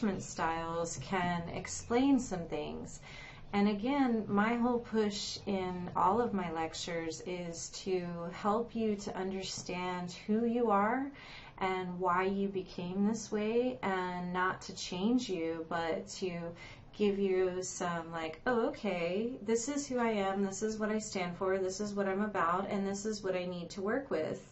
attachment styles can explain some things. And again, my whole push in all of my lectures is to help you to understand who you are and why you became this way, and not to change you, but to give you some like, oh, okay, this is who I am, this is what I stand for, this is what I'm about, and this is what I need to work with.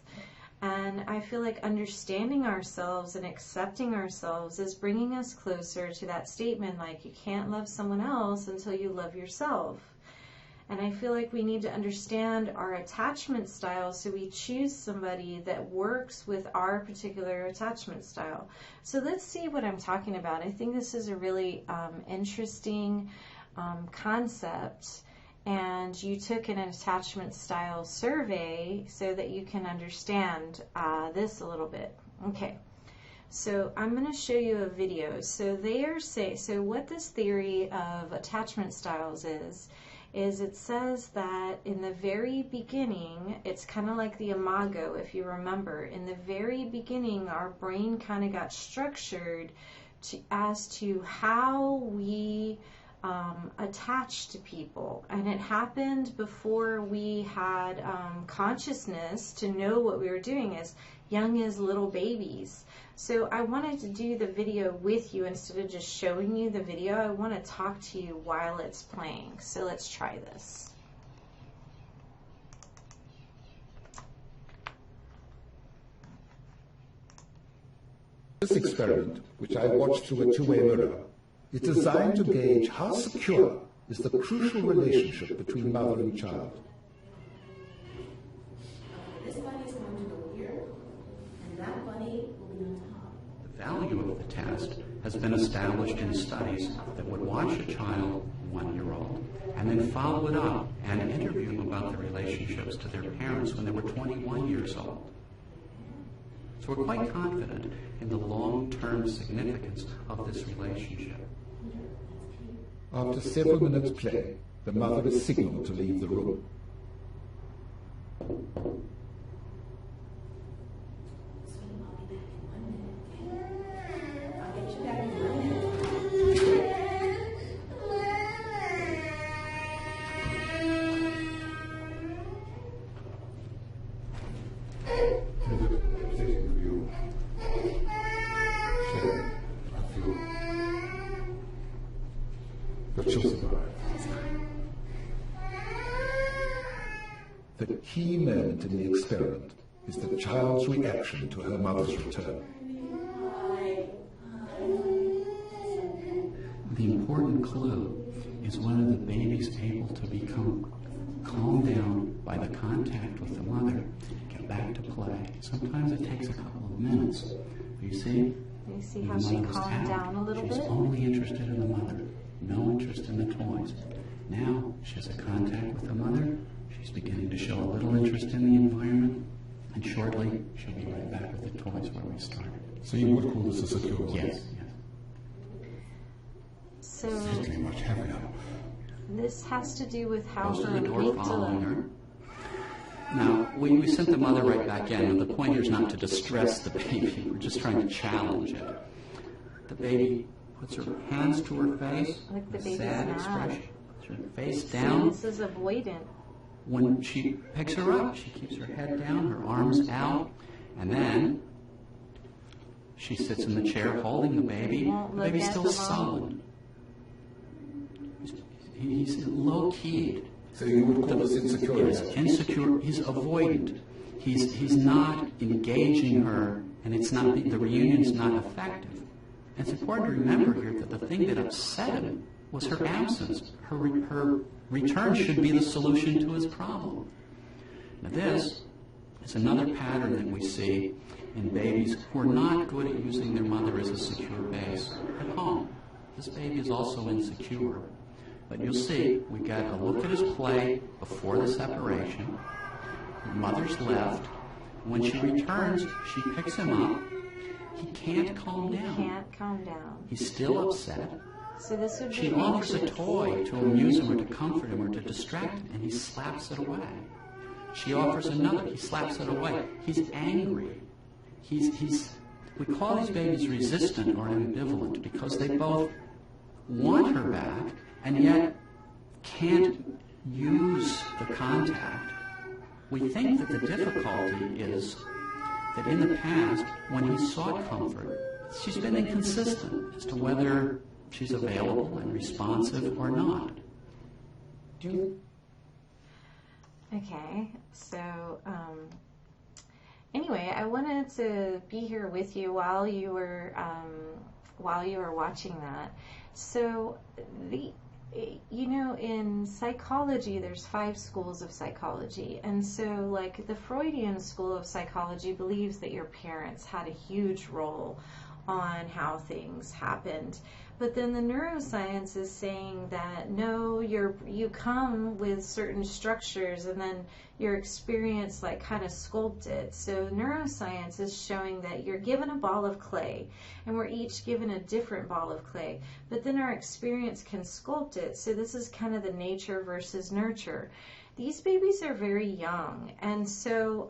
And I feel like understanding ourselves and accepting ourselves is bringing us closer to that statement, like, you can't love someone else until you love yourself. And I feel like we need to understand our attachment style, so we choose somebody that works with our particular attachment style. So let's see what I'm talking about. I think this is a really interesting concept. And you took an attachment style survey so that you can understand this a little bit. Okay, so I'm going to show you a video. So so what this theory of attachment styles is it says that in the very beginning, it's kind of like the imago, if you remember. In the very beginning, our brain kind of got structured as to how we attached to people, and it happened before we had consciousness to know what we were doing, as young as little babies. So I wanted to do the video with you instead of just showing you the video. I want to talk to you while it's playing. So let's try this. This experiment, which I watched through a two-way mirror, is designed to gauge how secure is the crucial relationship between mother and child. This bunny is going to go here, and that bunny will be on top. The value of the test has been established in studies that would watch a child, 1-year-old, and then follow it up and interview them about their relationships to their parents when they were 21 years old. So we're quite confident in the long-term significance of this relationship. After several minutes play, the mother is signaled to leave the room. I'll get you back in 1 minute. The key moment in the experiment is the child's reaction to her mother's return. The important clue is whether the baby's able to become calmed down by the contact with the mother, get back to play. Sometimes it takes a couple of minutes. You see? You see how she calmed down a little bit? She's only interested in the mother, no interest in the toys. Now she has a contact with the mother. She's beginning to show a little interest in the environment, and shortly she'll be right back with the toys where we started. So you would call this a secure one? Yes, yes. So It's getting much heavier. this has to do with how Goes to her the door following her. amygdala. Now, we sent the mother right back in, and the point here is not to distress the baby. We're just trying to challenge it. The baby puts her hands to her face, Like the a baby's sad mad. expression. Puts her face See, down. this is avoidant. When she picks her up, she keeps her head down, her arms out, and then she sits in the chair holding the baby. Won't The look baby's at still the mom. sullen. He's low-keyed. So you would call this insecure? He's insecure. He's avoidant. He's not engaging her, and it's not the reunion's not effective. And it's important to remember here that the thing that upset him was her absence. Her return should be the solution to his problem. Now this is another pattern that we see in babies who are not good at using their mother as a secure base at home. This baby is also insecure. But you'll see, we got a look at his play before the separation. The mother's left. When she returns, she picks him up. He can't calm down. He can't calm down. He's still upset. So this would be She offers a anxious. toy to amuse him or to comfort him or to distract him, and he slaps it away. She offers another. He slaps it away. He's angry. This we call these babies resistant or ambivalent because they both want her back and yet can't use the contact. We think that the difficulty is that in the past, when he sought comfort, she's been inconsistent as to whether she's available and responsive or not. Okay, so anyway, I wanted to be here with you while you were watching that. So in psychology, there's 5 schools of psychology, and so like the Freudian school of psychology believes that your parents had a huge role on how things happened. But then the neuroscience is saying that no, you come with certain structures and then your experience like kind of sculpt it. So neuroscience is showing that you're given a ball of clay and we're each given a different ball of clay, but then our experience can sculpt it. So this is kind of the nature versus nurture. These babies are very young, and so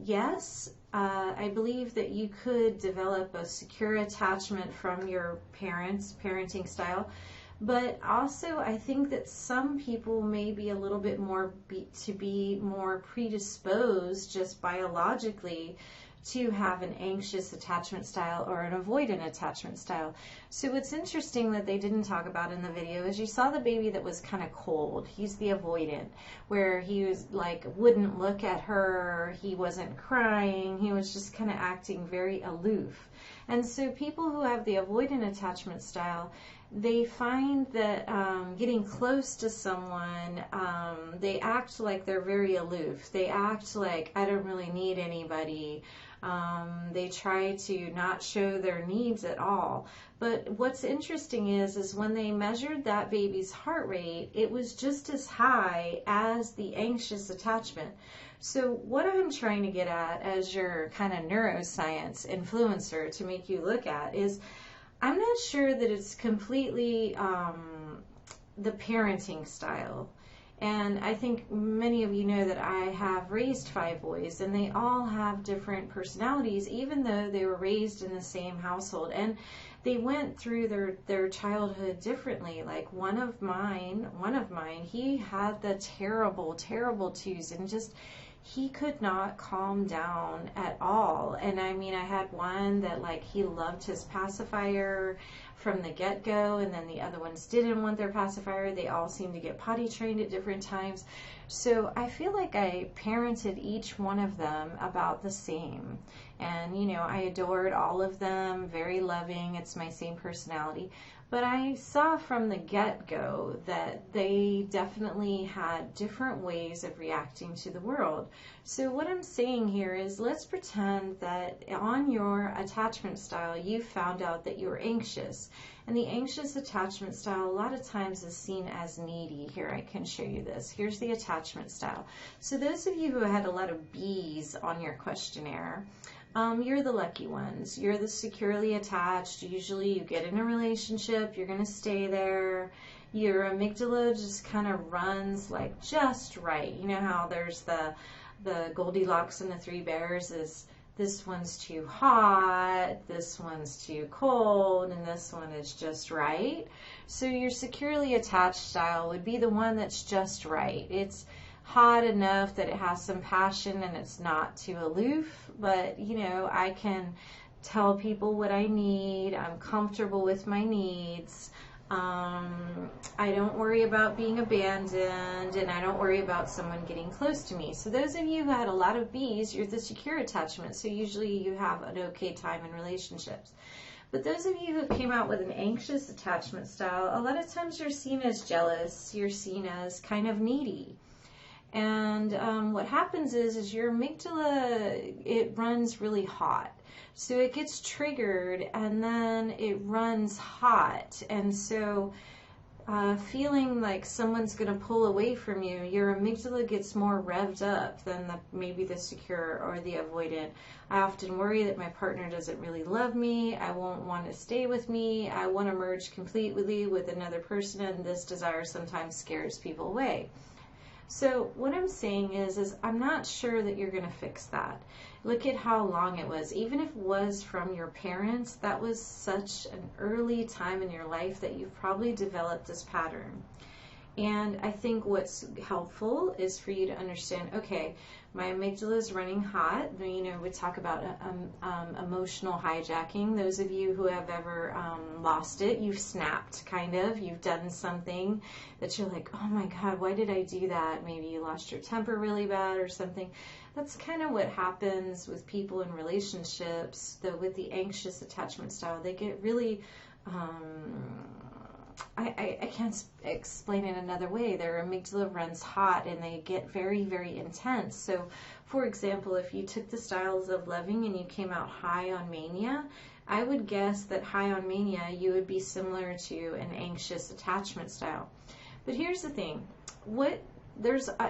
yes, I believe that you could develop a secure attachment from your parents' parenting style, but also I think that some people may be a little bit more more predisposed just biologically to have an anxious attachment style or an avoidant attachment style. So what's interesting that they didn't talk about in the video is you saw the baby that was kind of cold. He's the avoidant, where he was like wouldn't look at her, he wasn't crying, he was just kind of acting very aloof. And so people who have the avoidant attachment style, they find that getting close to someone, they act like they're very aloof. They act like, I don't really need anybody. They try to not show their needs at all. But what's interesting is when they measured that baby's heart rate, it was just as high as the anxious attachment. So what I'm trying to get at as your kind of neuroscience influencer to make you look at is, I'm not sure that it's completely the parenting style. And I think many of you know that I have raised 5 boys, and they all have different personalities, even though they were raised in the same household. And they went through their childhood differently. Like one of mine, he had the terrible twos, and just he could not calm down at all. And I mean, I had one that like he loved his pacifier from the get-go, and then the other ones didn't want their pacifier. They all seemed to get potty trained at different times. So I feel like I parented each one of them about the same. And, you know, I adored all of them, very loving. It's my same personality. But I saw from the get-go that they definitely had different ways of reacting to the world. So what I'm saying here is, let's pretend that on your attachment style, you found out that you're anxious. And the anxious attachment style a lot of times is seen as needy. Here, I can show you this. Here's the attachment style. So those of you who had a lot of B's on your questionnaire, you're the lucky ones. You're the securely attached. Usually you get in a relationship, you're going to stay there. Your amygdala just kind of runs like just right. You know how there's the Goldilocks and the 3 bears is this one's too hot, this one's too cold, and this one is just right. So your securely attached style would be the one that's just right. It's hot enough that it has some passion and it's not too aloof, but you know, I can tell people what I need. I'm comfortable with my needs. I don't worry about being abandoned, and I don't worry about someone getting close to me. So those of you who had a lot of B's, you're the secure attachment, so usually you have an okay time in relationships. But those of you who came out with an anxious attachment style, a lot of times you're seen as jealous, you're seen as kind of needy. And what happens is your amygdala, it runs really hot. So it gets triggered and then it runs hot. And so feeling like someone's going to pull away from you, your amygdala gets more revved up than maybe the secure or the avoidant. I often worry that my partner doesn't really love me. I won't want to stay with me. I want to merge completely with another person, and this desire sometimes scares people away. So what I'm saying is I'm not sure that you're going to fix that. Look at how long it was. Even if it was from your parents, that was such an early time in your life that you've probably developed this pattern. And I think what's helpful is for you to understand, okay, my amygdala is running hot. You know, we talk about emotional hijacking. Those of you who have ever lost it, you've snapped, kind of. You've done something that you're like, oh my God, why did I do that? Maybe you lost your temper really bad or something. That's kind of what happens with people in relationships, though with the anxious attachment style. They get really... I can't explain it another way. Their amygdala runs hot and they get very, very intense. So, for example, if you took the styles of loving and you came out high on mania, I would guess that high on mania you would be similar to an anxious attachment style. But here's the thing.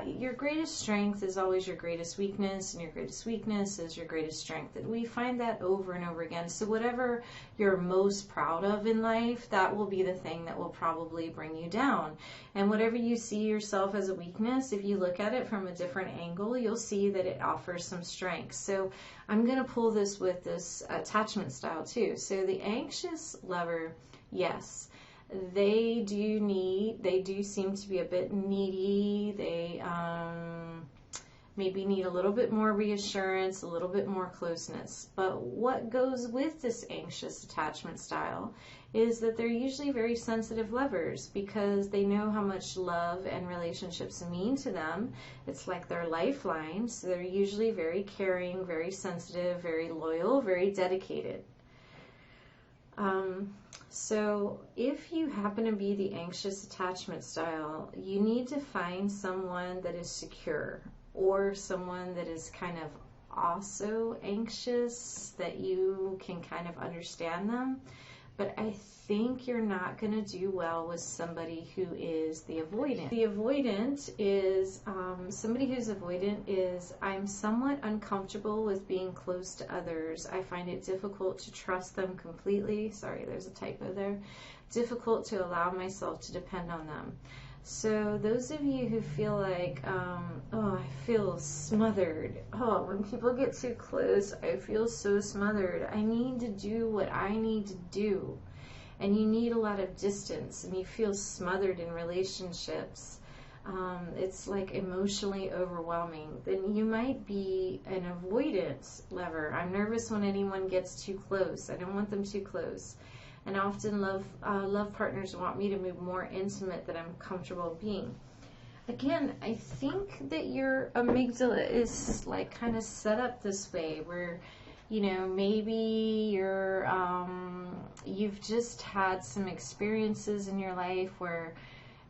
Your greatest strength is always your greatest weakness, and your greatest weakness is your greatest strength. And we find that over and over again. So whatever you're most proud of in life, that will be the thing that will probably bring you down. And whatever you see yourself as a weakness, if you look at it from a different angle, you'll see that it offers some strength. So I'm going to pull this with this attachment style too. So the anxious lover, yes. They do seem to be a bit needy. They maybe need a little bit more reassurance, a little bit more closeness. But what goes with this anxious attachment style is that they're usually very sensitive lovers because they know how much love and relationships mean to them. It's like their lifeline. So they're usually very caring, very sensitive, very loyal, very dedicated. So if you happen to be the anxious attachment style, you need to find someone that is secure or someone that is kind of also anxious, that you can kind of understand them. But I think you're not going to do well with somebody who is the avoidant. The avoidant is, somebody who's avoidant is, I'm somewhat uncomfortable with being close to others. I find it difficult to trust them completely. Sorry, there's a typo there. Difficult to allow myself to depend on them. So those of you who feel like, oh, I feel smothered. Oh, when people get too close, I feel so smothered. I need to do what I need to do. And you need a lot of distance, and you feel smothered in relationships. It's like emotionally overwhelming. Then you might be an avoidant lover. I'm nervous when anyone gets too close. I don't want them too close. And often love partners want me to move more intimate than I'm comfortable being. Again, I think that your amygdala is like kind of set up this way where, you know, maybe you've just had some experiences in your life where,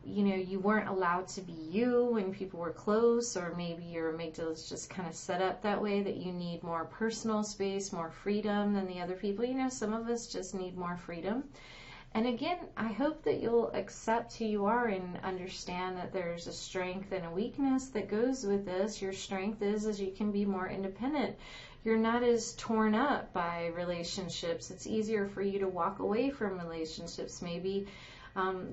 you know, you weren't allowed to be you when people were close, or maybe your amygdala is just kind of set up that way that you need more personal space, more freedom than the other people. You know, some of us just need more freedom. And again, I hope that you'll accept who you are and understand that there's a strength and a weakness that goes with this. Your strength is you can be more independent. You're not as torn up by relationships. It's easier for you to walk away from relationships. Maybe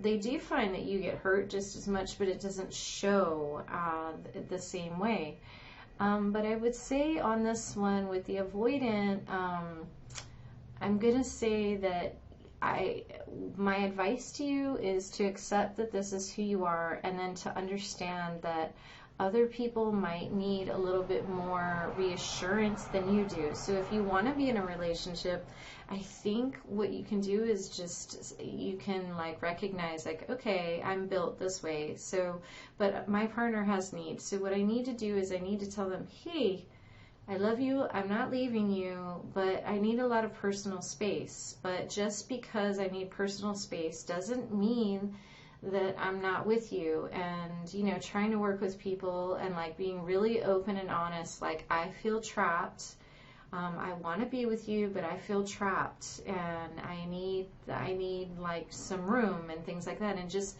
they do find that you get hurt just as much, but it doesn't show the same way. But I would say on this one with the avoidant, I'm going to say that my advice to you is to accept that this is who you are, and then to understand that other people might need a little bit more reassurance than you do. So if you want to be in a relationship, I think what you can do is just, you can like recognize like, okay, I'm built this way. So, but my partner has needs. So what I need to do is I need to tell them, hey, I love you, I'm not leaving you, but I need a lot of personal space. But just because I need personal space doesn't mean that I'm not with you. And, you know, trying to work with people and like being really open and honest, like I feel trapped. I want to be with you, but I feel trapped, and I need like some room and things like that. And just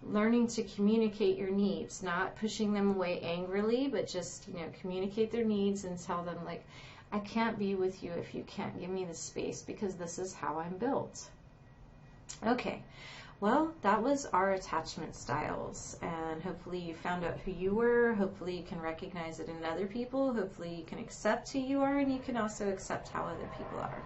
learning to communicate your needs, not pushing them away angrily, but just, you know, communicate their needs and tell them like, I can't be with you if you can't give me the space, because this is how I'm built. Okay. Well, that was our attachment styles, and hopefully you found out who you were. Hopefully you can recognize it in other people. Hopefully you can accept who you are, and you can also accept how other people are.